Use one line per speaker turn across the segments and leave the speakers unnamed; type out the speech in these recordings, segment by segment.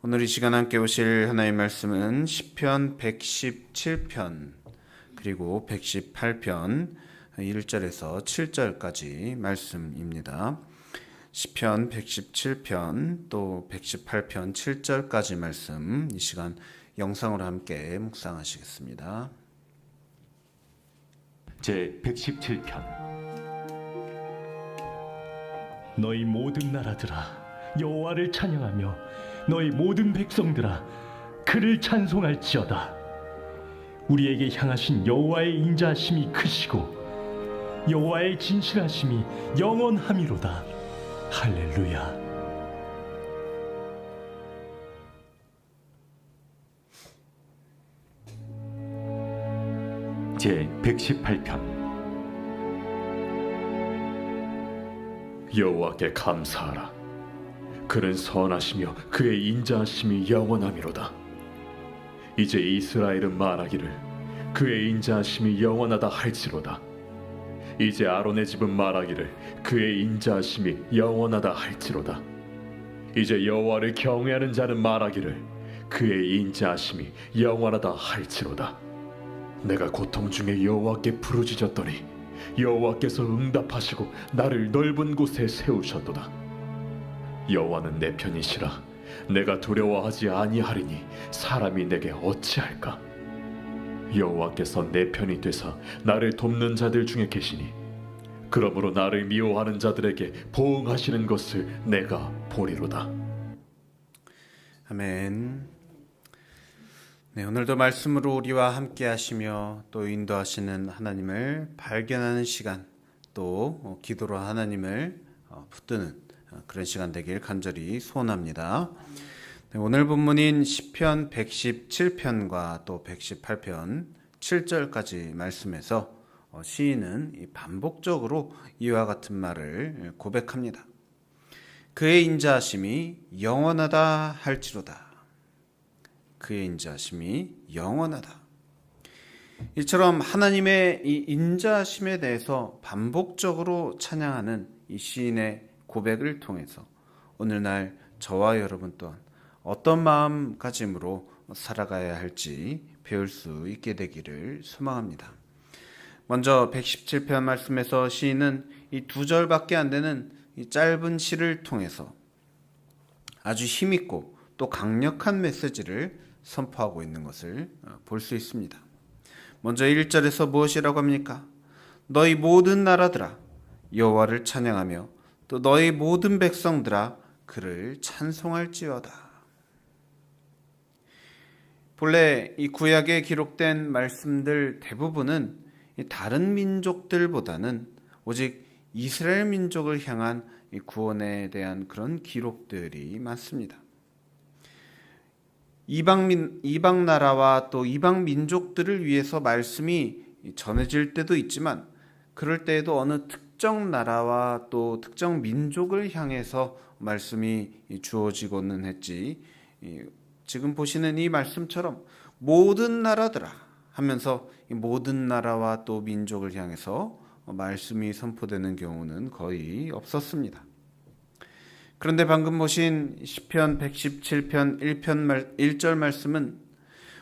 오늘 이 시간 함께 보실 하나님의 말씀은 시편 117편 그리고 118편 1절에서 7절까지 말씀입니다. 시편 117편 또 118편 7절까지 말씀 이 시간 영상으로 함께 묵상하시겠습니다.
제 117편. 너희 모든 나라들아 여호와를 찬양하며 너희 모든 백성들아 그를 찬송할지어다. 우리에게 향하신 여호와의 인자하심이 크시고 여호와의 진실하심이 영원함이로다. 할렐루야. 제 118편. 여호와께 감사하라. 그는 선하시며 그의 인자하심이 영원함이로다. 이제 이스라엘은 말하기를 그의 인자하심이 영원하다 할지로다. 이제 아론의 집은 말하기를 그의 인자하심이 영원하다 할지로다. 이제 여호와를 경외하는 자는 말하기를 그의 인자하심이 영원하다 할지로다. 내가 고통 중에 여호와께 부르짖었더니 여호와께서 응답하시고 나를 넓은 곳에 세우셨도다. 여호와는 내 편이시라. 내가 두려워하지 아니하리니 사람이 내게 어찌할까? 여호와께서 내 편이 되사 나를 돕는 자들 중에 계시니 그러므로 나를 미워하는 자들에게 보응하시는 것을 내가 보리로다.
아멘. 네, 오늘도 말씀으로 우리와 함께 하시며 또 인도하시는 하나님을 발견하는 시간, 또 기도로 하나님을 붙드는 그런 시간 되길 간절히 소원합니다. 네, 오늘 본문인 시편 117편과 또 118편 7절까지 말씀에서 시인은 반복적으로 이와 같은 말을 고백합니다. 그의 인자하심이 영원하다 할지로다. 그의 인자하심이 영원하다. 이처럼 하나님의 이 인자하심에 대해서 반복적으로 찬양하는 이 시인의 고백을 통해서 오늘날 저와 여러분 또한 어떤 마음가짐으로 살아가야 할지 배울 수 있게 되기를 소망합니다. 먼저 117편 말씀에서 시인은 이 두 절밖에 안 되는 이 짧은 시를 통해서 아주 힘있고 또 강력한 메시지를 선포하고 있는 것을 볼 수 있습니다. 먼저 1절에서 무엇이라고 합니까? 너희 모든 나라들아 여호와를 찬양하며 또 너희 모든 백성들아 그를 찬송할지어다. 본래 이 구약에 기록된 말씀들 대부분은 다른 민족들보다는 오직 이스라엘 민족을 향한 이 구원에 대한 그런 기록들이 많습니다. 이방 나라와 또 이방 민족들을 위해서 말씀이 전해질 때도 있지만 그럴 때에도 어느 특정 나라와 또 특정 민족을 향해서 말씀이 주어지고는 했지, 지금 보시는 이 말씀처럼 모든 나라들아 하면서 이 모든 나라와 또 민족을 향해서 말씀이 선포되는 경우는 거의 없었습니다. 그런데 방금 보신 시편 117편 1절 말씀은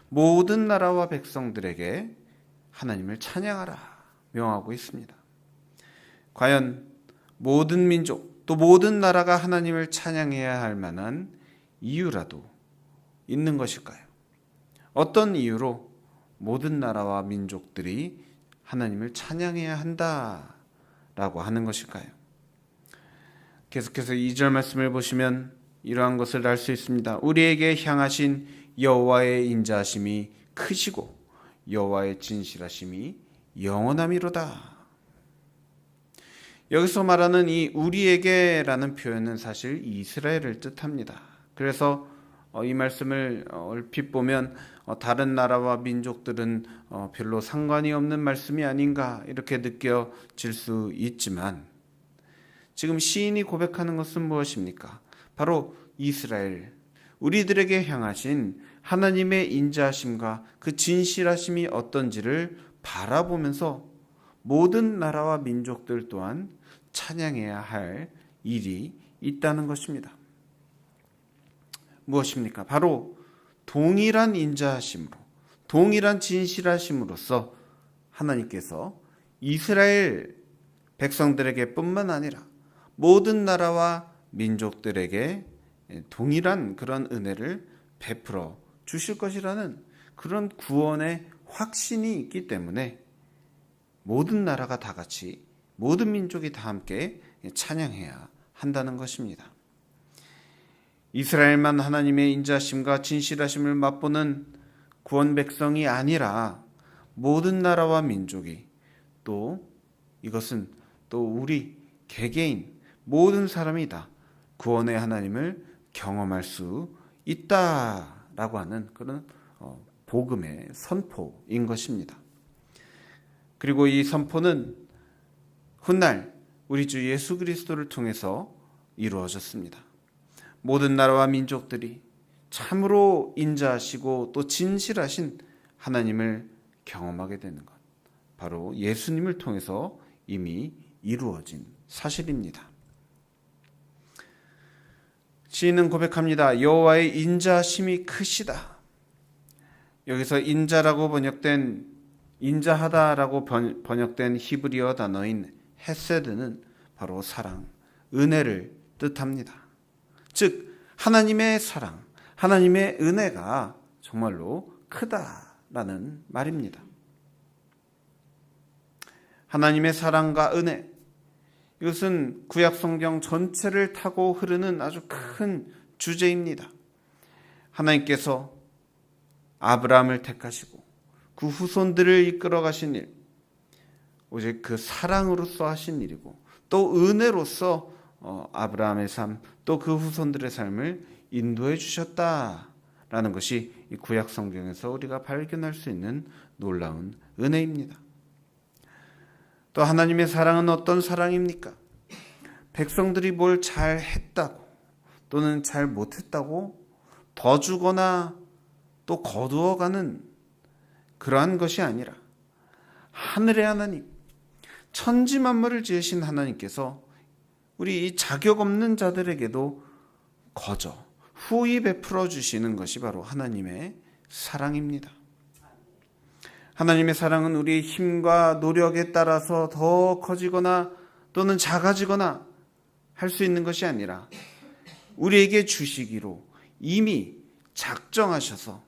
모든 나라와 백성들에게 하나님을 찬양하라 명하고 있습니다. 과연 모든 민족 또 모든 나라가 하나님을 찬양해야 할 만한 이유라도 있는 것일까요? 어떤 이유로 모든 나라와 민족들이 하나님을 찬양해야 한다라고 하는 것일까요? 계속해서 2절 말씀을 보시면 이러한 것을 알 수 있습니다. 우리에게 향하신 여호와의 인자하심이 크시고 여호와의 진실하심이 영원함이로다. 여기서 말하는 이 우리에게라는 표현은 사실 이스라엘을 뜻합니다. 그래서 이 말씀을 얼핏 보면 다른 나라와 민족들은 별로 상관이 없는 말씀이 아닌가 이렇게 느껴질 수 있지만 지금 시인이 고백하는 것은 무엇입니까? 바로 이스라엘, 우리들에게 향하신 하나님의 인자하심과 그 진실하심이 어떤지를 바라보면서 모든 나라와 민족들 또한 찬양해야 할 일이 있다는 것입니다. 무엇입니까? 바로 동일한 인자하심으로, 동일한 진실하심으로써 하나님께서 이스라엘 백성들에게 뿐만 아니라 모든 나라와 민족들에게 동일한 그런 은혜를 베풀어 주실 것이라는 그런 구원의 확신이 있기 때문에 모든 나라가 다 같이, 모든 민족이 다 함께 찬양해야 한다는 것입니다. 이스라엘만 하나님의 인자심과 진실하심을 맛보는 구원 백성이 아니라 모든 나라와 민족이, 또 이것은 또 우리 개개인 모든 사람이 다 구원의 하나님을 경험할 수 있다라고 하는 그런 복음의 선포인 것입니다. 그리고 이 선포는 훗날 우리 주 예수 그리스도를 통해서 이루어졌습니다. 모든 나라와 민족들이 참으로 인자하시고 또 진실하신 하나님을 경험하게 되는 것, 바로 예수님을 통해서 이미 이루어진 사실입니다. 시인은 고백합니다. 여호와의 인자심이 크시다. 여기서 인자라고 번역된, 인자하다라고 번역된 히브리어 단어인 헤세드는 바로 사랑, 은혜를 뜻합니다. 즉 하나님의 사랑, 하나님의 은혜가 정말로 크다라는 말입니다. 하나님의 사랑과 은혜, 이것은 구약 성경 전체를 타고 흐르는 아주 큰 주제입니다. 하나님께서 아브라함을 택하시고 그 후손들을 이끌어 가신 일, 오직 그 사랑으로서 하신 일이고 또 은혜로서 아브라함의 삶, 또 그 후손들의 삶을 인도해 주셨다라는 것이 이 구약 성경에서 우리가 발견할 수 있는 놀라운 은혜입니다. 또 하나님의 사랑은 어떤 사랑입니까? 백성들이 뭘 잘했다고 또는 잘 못했다고 더 주거나 또 거두어가는 그러한 것이 아니라 하늘의 하나님, 천지 만물을 지으신 하나님께서 우리 이 자격 없는 자들에게도 거저 후히 베풀어 주시는 것이 바로 하나님의 사랑입니다. 하나님의 사랑은 우리의 힘과 노력에 따라서 더 커지거나 또는 작아지거나 할 수 있는 것이 아니라 우리에게 주시기로 이미 작정하셔서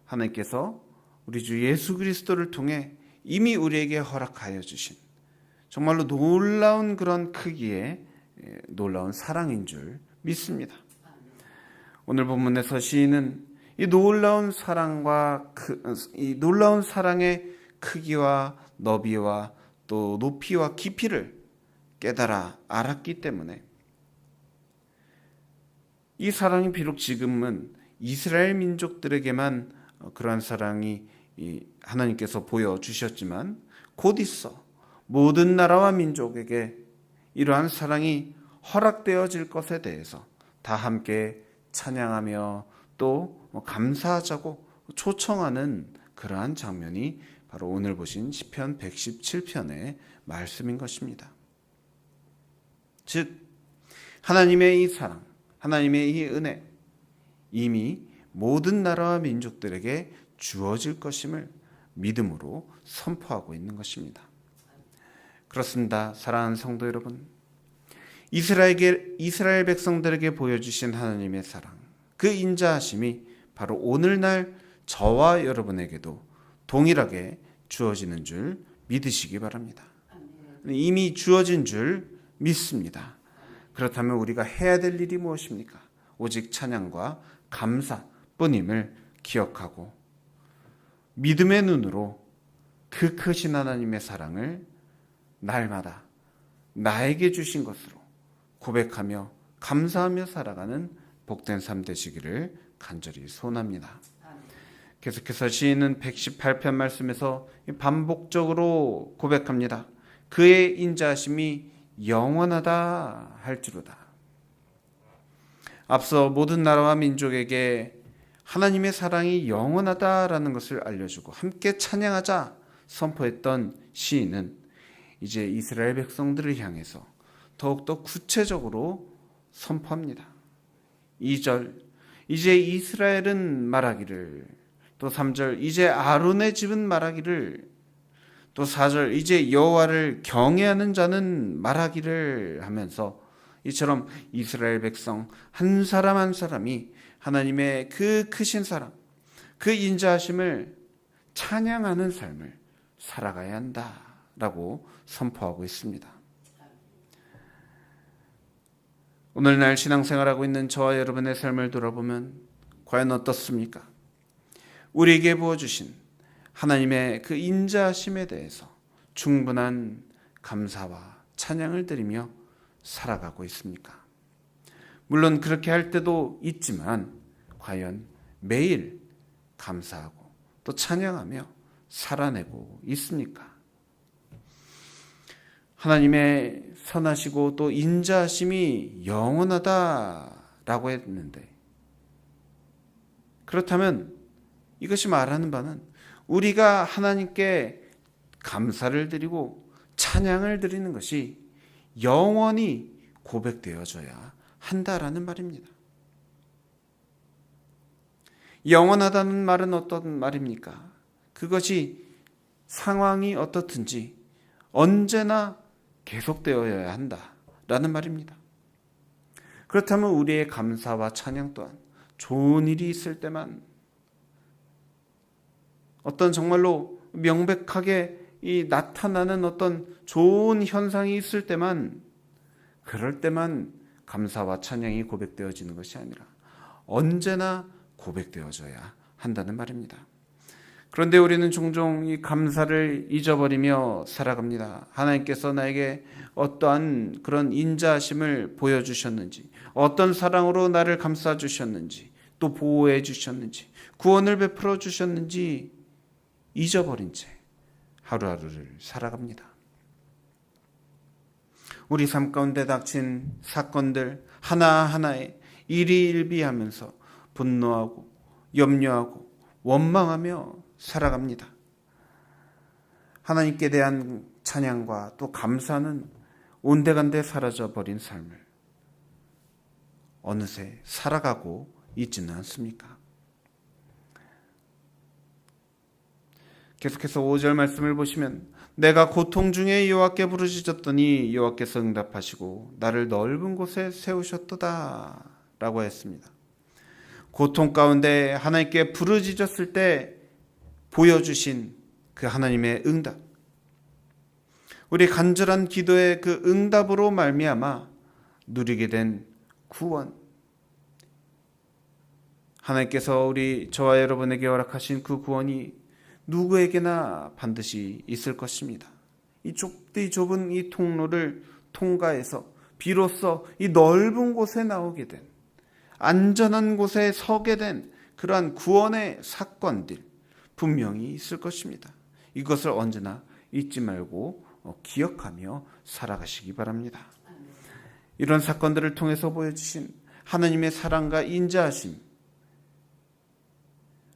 하나님께서 우리 주 예수 그리스도를 통해 이미 우리에게 허락하여 주신 정말로 놀라운 그런 크기의 놀라운 사랑인 줄 믿습니다. 오늘 본문에서 시인은 이 놀라운 사랑과 이 놀라운 사랑의 크기와 너비와 또 높이와 깊이를 깨달아 알았기 때문에 이 사랑이 비록 지금은 이스라엘 민족들에게만 그러한 사랑이 하나님께서 보여주셨지만 곧 있어 모든 나라와 민족에게 이러한 사랑이 허락되어질 것에 대해서 다 함께 찬양하며 또 감사하자고 초청하는 그러한 장면이 바로 오늘 보신 시편 117편의 말씀인 것입니다. 즉 하나님의 이 사랑, 하나님의 이 은혜 이미 모든 나라와 민족들에게 주어질 것임을 믿음으로 선포하고 있는 것입니다. 그렇습니다. 사랑하는 성도 여러분, 이스라엘 백성들에게 보여주신 하나님의 사랑, 그 인자하심이 바로 오늘날 저와 여러분에게도 동일하게 주어지는 줄 믿으시기 바랍니다. 이미 주어진 줄 믿습니다. 그렇다면 우리가 해야 될 일이 무엇입니까? 오직 찬양과 감사뿐임을 기억하고 믿음의 눈으로 그 크신 하나님의 사랑을 날마다 나에게 주신 것으로 고백하며 감사하며 살아가는 복된 삶 되시기를 간절히 소원합니다. 계속해서 시인은 118편 말씀에서 반복적으로 고백합니다. 그의 인자하심이 영원하다 할지로다. 앞서 모든 나라와 민족에게 하나님의 사랑이 영원하다라는 것을 알려주고 함께 찬양하자 선포했던 시인은 이제 이스라엘 백성들을 향해서 더욱더 구체적으로 선포합니다. 2절 이제 이스라엘은 말하기를, 또 3절 이제 아론의 집은 말하기를, 또 4절 이제 여호와를 경외하는 자는 말하기를 하면서 이처럼 이스라엘 백성 한 사람 한 사람이 하나님의 그 크신 사랑, 그 인자하심을 찬양하는 삶을 살아가야 한다라고 선포하고 있습니다. 오늘날 신앙생활하고 있는 저와 여러분의 삶을 돌아보면 과연 어떻습니까? 우리에게 부어주신 하나님의 그 인자하심에 대해서 충분한 감사와 찬양을 드리며 살아가고 있습니까? 물론 그렇게 할 때도 있지만 과연 매일 감사하고 또 찬양하며 살아내고 있습니까? 하나님의 선하시고 또 인자하심이 영원하다라고 했는데, 그렇다면 이것이 말하는 바는 우리가 하나님께 감사를 드리고 찬양을 드리는 것이 영원히 고백되어져야 한다라는 말입니다. 영원하다는 말은 어떤 말입니까? 그것이 상황이 어떻든지 언제나 계속되어야 한다라는 말입니다. 그렇다면 우리의 감사와 찬양 또한 좋은 일이 있을 때만, 어떤 정말로 명백하게 나타나는 어떤 좋은 현상이 있을 때만, 그럴 때만 감사와 찬양이 고백되어지는 것이 아니라 언제나 고백되어져야 한다는 말입니다. 그런데 우리는 종종 이 감사를 잊어버리며 살아갑니다. 하나님께서 나에게 어떠한 그런 인자하심을 보여주셨는지, 어떤 사랑으로 나를 감싸주셨는지, 또 보호해 주셨는지, 구원을 베풀어 주셨는지 잊어버린 채 하루하루를 살아갑니다. 우리 삶 가운데 닥친 사건들 하나하나에 일희일비하면서 분노하고 염려하고 원망하며 살아갑니다. 하나님께 대한 찬양과 또 감사는 온데간데 사라져버린 삶을 어느새 살아가고 있지는 않습니까? 계속해서 5절 말씀을 보시면, 내가 고통 중에 여호와께 부르짖었더니 여호와께서 응답하시고 나를 넓은 곳에 세우셨도다 라고 했습니다. 고통 가운데 하나님께 부르짖었을 때 보여주신 그 하나님의 응답, 우리 간절한 기도의 그 응답으로 말미암아 누리게 된 구원, 하나님께서 저와 여러분에게 허락하신 그 구원이 누구에게나 반드시 있을 것입니다. 이 좁은 이 통로를 통과해서 비로소 이 넓은 곳에 나오게 된, 안전한 곳에 서게 된 그러한 구원의 사건들 분명히 있을 것입니다. 이것을 언제나 잊지 말고 기억하며 살아가시기 바랍니다. 이런 사건들을 통해서 보여주신 하나님의 사랑과 인자하심,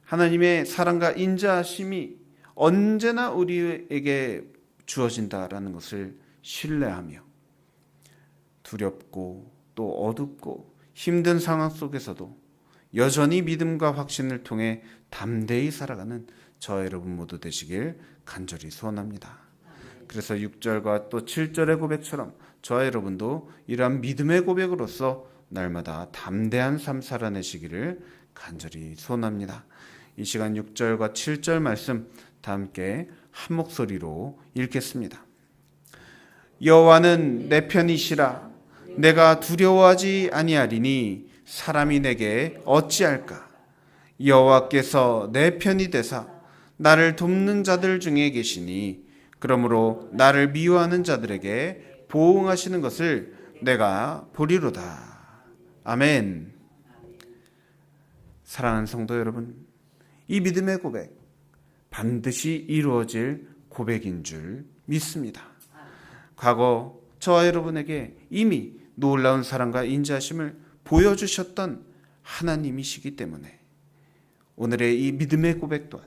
하나님의 사랑과 인자하심이 언제나 우리에게 주어진다라는 것을 신뢰하며 두렵고 또 어둡고 힘든 상황 속에서도 여전히 믿음과 확신을 통해 담대히 살아가는 저 여러분 모두 되시길 간절히 소원합니다. 그래서 6절과 또 7절의 고백처럼 저 여러분도 이러한 믿음의 고백으로서 날마다 담대한 삶 살아내시기를 간절히 소원합니다. 이 시간 6절과 7절 말씀 다 함께 한 목소리로 읽겠습니다. 여호와는 내 편이시라. 내가 두려워하지 아니하리니 사람이 내게 어찌할까. 여호와께서 내 편이 되사 나를 돕는 자들 중에 계시니 그러므로 나를 미워하는 자들에게 보응하시는 것을 내가 보리로다. 아멘. 사랑하는 성도 여러분, 이 믿음의 고백 반드시 이루어질 고백인 줄 믿습니다. 과거 저와 여러분에게 이미 놀라운 사랑과 인자하심을 보여주셨던 하나님이시기 때문에 오늘의 이 믿음의 고백 또한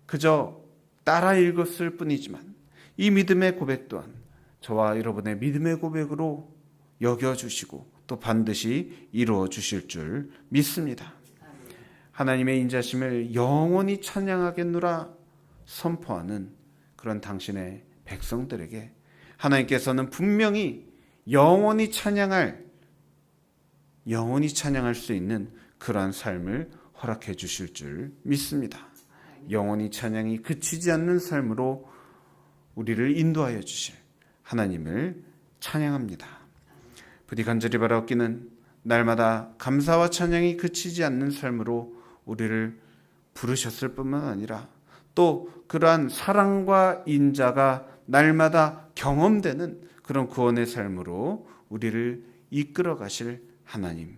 그저 따라 읽었을 뿐이지만 이 믿음의 고백 또한 저와 여러분의 믿음의 고백으로 여겨주시고 또 반드시 이루어 주실 줄 믿습니다. 하나님의 인자심을 영원히 찬양하겠노라 선포하는 그런 당신의 백성들에게 하나님께서는 분명히 영원히 찬양할 수 있는 그러한 삶을 허락해 주실 줄 믿습니다. 영원히 찬양이 그치지 않는 삶으로 우리를 인도하여 주실 하나님을 찬양합니다. 부디 간절히 바라옵기는 날마다 감사와 찬양이 그치지 않는 삶으로 우리를 부르셨을 뿐만 아니라 또 그러한 사랑과 인자가 날마다 경험되는 그런 구원의 삶으로 우리를 이끌어 가실 하나님,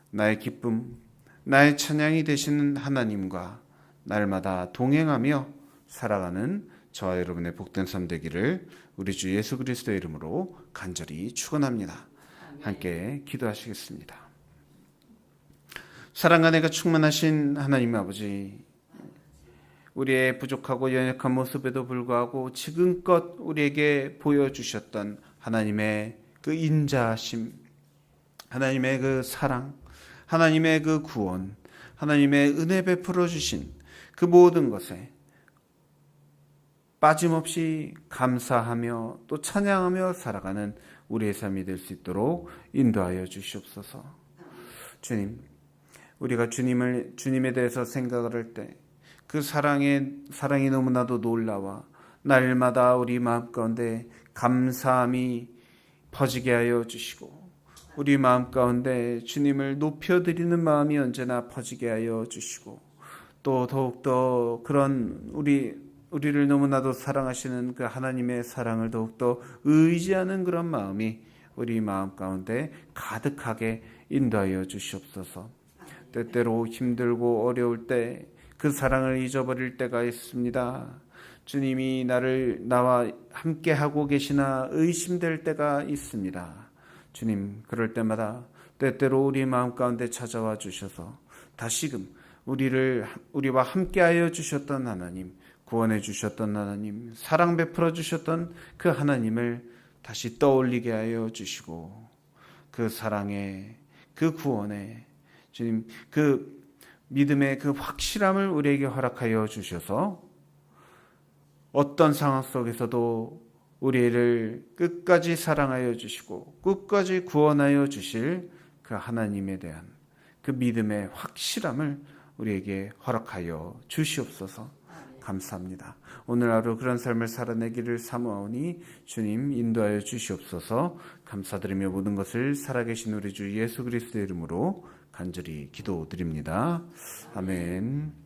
나의 기쁨, 나의 찬양이 되시는 하나님과 날마다 동행하며 살아가는 저와 여러분의 복된 삶 되기를 우리 주 예수 그리스도의 이름으로 간절히 축원합니다. 함께 기도하시겠습니다. 사랑과 내가 충만하신 하나님 아버지, 우리의 부족하고 연약한 모습에도 불구하고 지금껏 우리에게 보여주셨던 하나님의 그 인자하심, 하나님의 그 사랑, 하나님의 그 구원, 하나님의 은혜 베풀어 주신 그 모든 것에 빠짐없이 감사하며 또 찬양하며 살아가는 우리의 삶이 될 수 있도록 인도하여 주시옵소서. 주님, 우리가 주님에 대해서 생각을 할 때 그 사랑이 너무나도 놀라워 날마다 우리 마음 가운데 감사함이 퍼지게 하여 주시고 우리 마음 가운데 주님을 높여드리는 마음이 언제나 퍼지게 하여 주시고 또 더욱더 그런 우리를 너무나도 사랑하시는 그 하나님의 사랑을 더욱더 의지하는 그런 마음이 우리 마음 가운데 가득하게 인도하여 주시옵소서. 때때로 힘들고 어려울 때 그 사랑을 잊어버릴 때가 있습니다. 주님이 나와 함께하고 계시나 의심될 때가 있습니다. 주님, 그럴 때마다 때때로 우리 마음 가운데 찾아와 주셔서 다시금 우리와 함께하여 주셨던 하나님, 구원해 주셨던 하나님, 사랑 베풀어 주셨던 그 하나님을 다시 떠올리게 하여 주시고 그 사랑에, 그 구원에 주님 그 믿음의 그 확실함을 우리에게 허락하여 주셔서 어떤 상황 속에서도 우리를 끝까지 사랑하여 주시고 끝까지 구원하여 주실 그 하나님에 대한 그 믿음의 확실함을 우리에게 허락하여 주시옵소서. 감사합니다. 오늘 하루 그런 삶을 살아내기를 사모하오니 주님 인도하여 주시옵소서. 감사드리며 모든 것을 살아계신 우리 주 예수 그리스도의 이름으로 간절히 기도드립니다. 아멘.